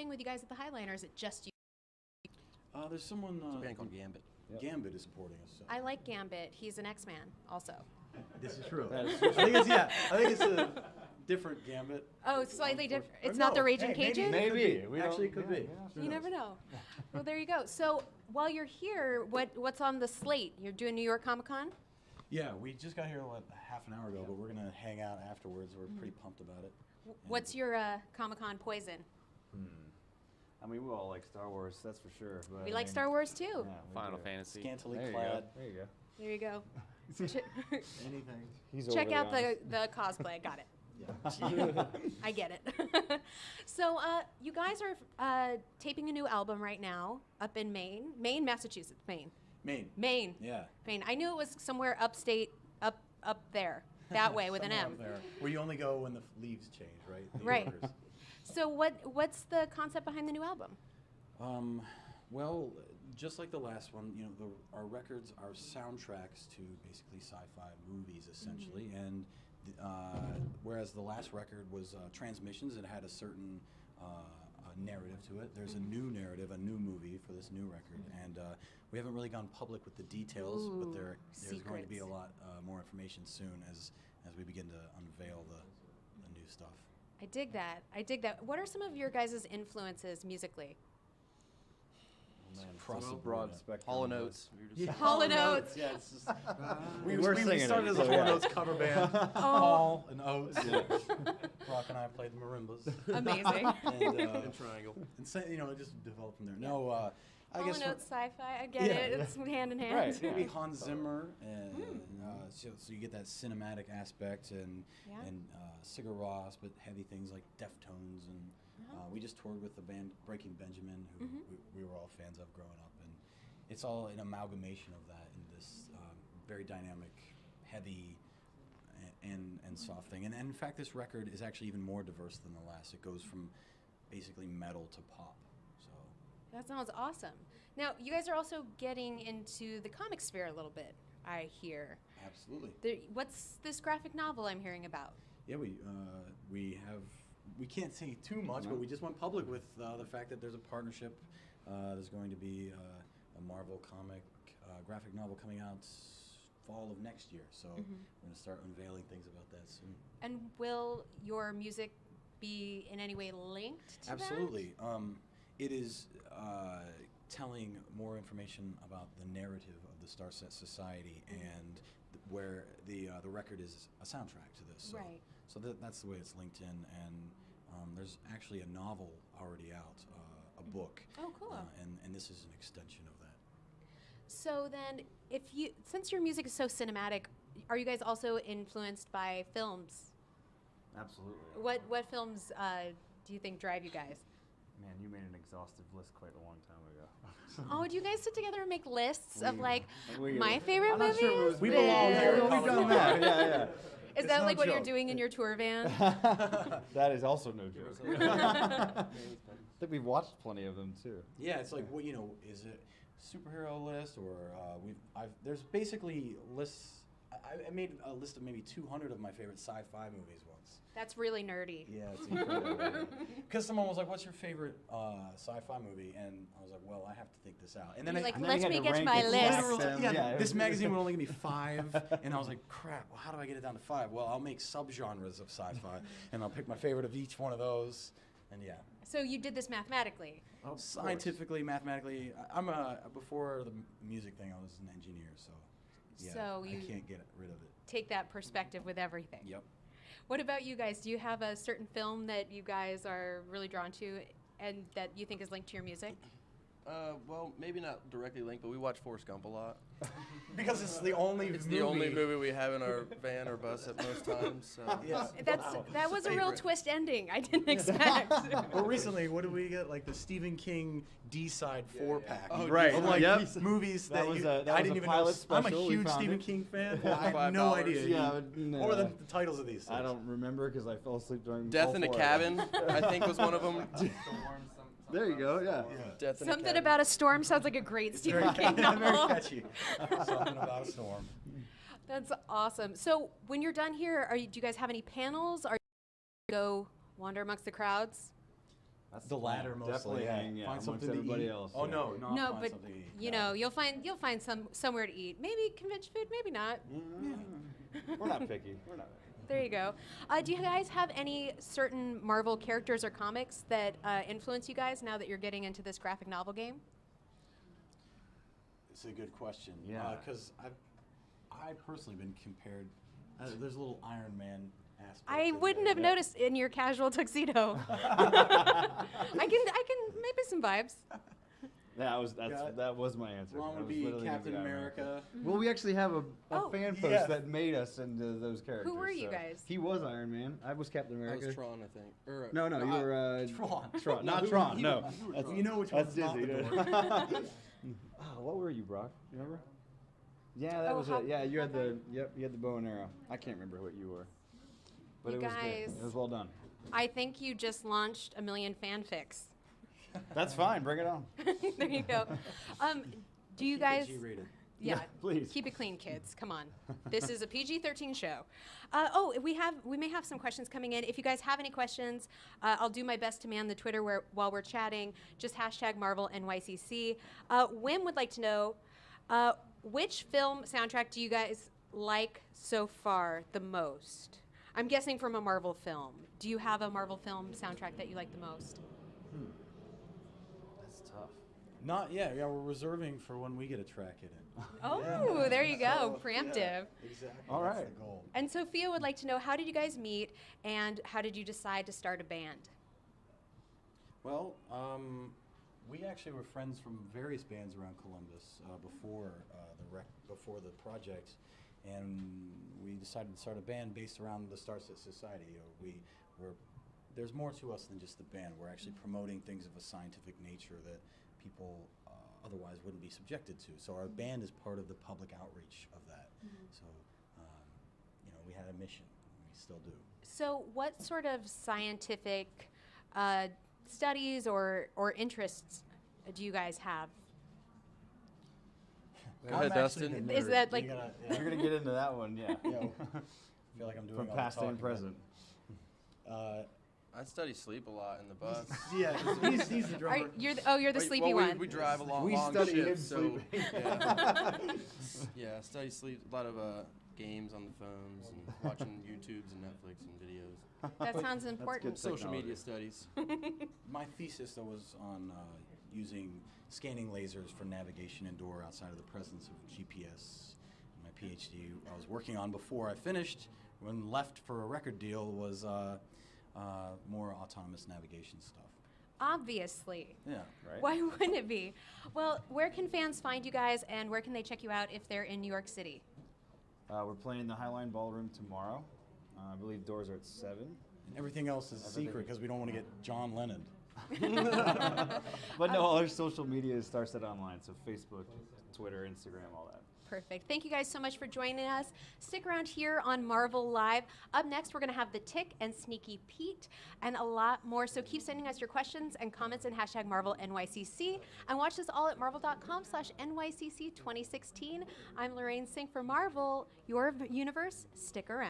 with you guys at the Highline, or is it just you? There's someone. It's a band called Gambit. Yep. Gambit is supporting us. So. I like Gambit. He's an X-Man, also. This is true. I think it's a different Gambit. Oh, it's slightly different. It's not the Raging Cajun? Maybe. Actually, it could be. You never know. Well, there you go. So while you're here, what's on the slate? You're doing New York Comic Con? Yeah, we just got here half an hour ago, but we're going to hang out afterwards. We're pretty pumped about it. What's your Comic Con poison? I mean, we all like Star Wars, that's for sure. But We like Star Wars too. Yeah, Final Fantasy. Scantily There you clad. go. There you go. There you go. Anything. He's Check overly out honest. the cosplay. Got it. Yeah. I get it. So you guys are taping a new album right now up in Maine, Massachusetts, Maine. Yeah. Maine. I knew it was somewhere upstate, up there, that way with an Somewhere M. up there, where you only go when the leaves change, right? The Right. Yorkers. So what's the concept behind the new album? Well, just like the last one, you know, our records are soundtracks to basically sci-fi movies, essentially. And whereas the last record was transmissions, it had a certain narrative to it. There's a new narrative, a new movie for this new record, and we haven't really gone public with the details, but there's going to be a lot more information soon as we begin to unveil the new stuff. I dig that. What are some of your guys' influences musically? Man, Across such a the broad board. spectrum. Hall of and it. Oates. We were just Hall and Oates. Yeah, it's just, We're we singing started it, as a so Hall and yeah. Oates cover band. Hall and Oates. Brock and I played the marimbas. Amazing. And, Triangle. and so, you know, it just developed from there. No, I Hall guess and for- Oates sci-fi. I get it. It's hand in hand. Right. maybe Hans Zimmer, and so you get that cinematic aspect, and Sigur Rós, but heavy things like Deftones, and we just toured with the band Breaking Benjamin, who we were all fans of growing up, and it's all an amalgamation of that in this very dynamic, heavy, and soft thing. And in fact, this record is actually even more diverse than the last. It goes from basically metal to pop. So That sounds awesome. Now, you guys are also getting into the comic sphere a little bit, I hear. absolutely. What's this graphic novel I'm hearing about? Yeah, we can't say too much, but we just went public with the fact that there's a partnership. There's going to be a Marvel comic graphic novel coming out fall of next year, so we're going to start unveiling things about that soon. And will your music be in any way linked to Absolutely. It is telling more information about the narrative of the Starset Society, and where the record is a soundtrack to this. So, Right. So that's the way it's linked in, and there's actually a novel already out, a book. Oh, cool. And this is an extension of that. So then, since your music is so cinematic, are you guys also influenced by films? Absolutely. What films do you think drive you guys? Man, you made an exhaustive list quite a long time ago. Oh, do you guys sit together and make lists of We- like we- my favorite I'm not movies? sure it was We me. belong here in We've done Colorado. that. Yeah, Is It's that no like what you're joke. doing in your tour van? yeah. That is also no joke. I think we've watched plenty of them too. Yeah, it's like, well, you know, is it superhero list, or there's basically lists. I made a list of maybe 200 of my favorite sci-fi movies once. That's really nerdy. Yeah, it's incredible. Because someone was like, "What's your favorite sci-fi movie?" And I was like, "Well, I have to think this out." And then You're like, And then let you had me to get to rank my it list. literally. Literally, Yeah, yeah, it this was- magazine would only give me 5, and I was like, "Crap! Well, how do I get it down to 5?" Well, I'll make subgenres of sci-fi, and I'll pick my favorite of each one of those, and yeah. So you did this mathematically. Scientifically, mathematically, before the music thing, I was an engineer, so yeah, So I you- can't get rid of it. Take that perspective with everything. Yep. What about you guys? Do you have a certain film that you guys are really drawn to and that you think is linked to your music? Well, maybe not directly linked, but we watch Forrest Gump a lot. Because it's the only It's movie. the only movie we have in our van or bus at most times. So. Yeah. That was a real Favorite. twist ending. I didn't expect. Well, recently, what did we get? Like the Stephen King D-side 4-pack. Oh, Right. Of like Yep. movies That was a- that I was didn't a even pilot know. I'm a special. We huge found Stephen it. King fan. For I have $5. no idea. Yeah, but What were the titles of these? I things? don't remember because I fell asleep during Death all in a 4 of Cabin, them. I think, was one of them. There you go. Yeah. Death in a Something Cabin. about a storm sounds like a great It's Stephen very, King very novel. catchy. Something about a storm. That's awesome. So when you're done here, do you guys have any panels? Are you go wander amongst the crowds? That's The latter mostly. Definitely Yeah. hang, yeah, Find amongst something to everybody eat. else. Oh yeah. no, not No, find but something to eat. you know, you'll find somewhere to eat. Maybe convention food, maybe not. We're not picky. We're not. There you go. Do you guys have any certain Marvel characters or comics that influence you guys now that you're getting into this graphic novel game? It's a good question. Yeah. Because I've personally been compared. There's a little Iron Man aspect. I in wouldn't there. have noticed in your casual tuxedo. I can maybe some vibes. That was my answer. Ron That would was be literally Captain gonna be my America. answer. Well, we actually have a Oh. fan post Yeah. that made us into those characters. were you so. guys? He was Iron Man. I was Captain I America. was Tron, I think. Or, No, you were Tron. Tron, No, not you were- Tron. you No, were- you were That's- Tron. You know which that's one's not Disney. the dude. Oh, what were you, Brock? You remember? Yeah, that Oh, was how- it. Yeah, you had okay. you had the bow and arrow. I can't remember what you were, but You it was guys- good. It was well done. I think you just launched a million fanfics. That's fine. Bring it on. There you go. Do you Keep it guys? G-rated. Yeah, please. keep it clean, kids. Come on. This is a PG-13 show. We may have some questions coming in. If you guys have any questions, I'll do my best to man the Twitter while we're chatting. Just hashtag Marvel NYCC. Wim would like to know, which film soundtrack do you guys like so far the most? I'm guessing from a Marvel film. Do you have a Marvel film soundtrack that you like the most? That's tough. Not yet. Yeah, we're reserving for when we get a track in it. Oh, there you go. Preemptive. Yeah, exactly. All That's right. the goal. And Sophia would like to know, how did you guys meet and how did you decide to start a band? Well, we actually were friends from various bands around Columbus before the project, and we decided to start a band based around the Starset Society. There's more to us than just the band. We're actually promoting things of a scientific nature that people otherwise wouldn't be subjected to. So our band is part of the public outreach of that. So, we had a mission, and we still do. So what sort of scientific studies or interests do you guys have? Go ahead, Dustin. the Is nerd. that like- You're gonna get into that one, yeah. Yeah, I feel like I'm doing From all the past and talking, present. but, I study sleep a lot in the bus. yeah, he's the drummer. You're the Wait, sleepy well, one. We drive a long, We long study him shift, so sleeping. yeah, I study sleep. A lot of games on the phones and watching YouTubes and Netflix and videos. That sounds good important. stuff. Social media studies. My thesis though was on using scanning lasers for navigation indoor outside of the presence of GPS. My PhD I was working on before I finished, when left for a record deal, was more autonomous navigation stuff. Obviously. Yeah. Right? Why wouldn't it be? Well, where can fans find you guys and where can they check you out if they're in New York City? We're playing the Highline Ballroom tomorrow. I believe doors are at 7. And everything else is Everything. secret because we don't want to get John Lennon. But no, all our social media is Starset Online, so Facebook, Twitter, Instagram, all that. Perfect. Thank you guys so much for joining us. Stick around here on Marvel Live. Up next, we're going to have The Tick and Sneaky Pete and a lot more. So keep sending us your questions and comments and hashtag Marvel NYCC. And watch us all at marvel.com/NYCC 2016. I'm Lorraine Singh for Marvel, your universe. Stick around.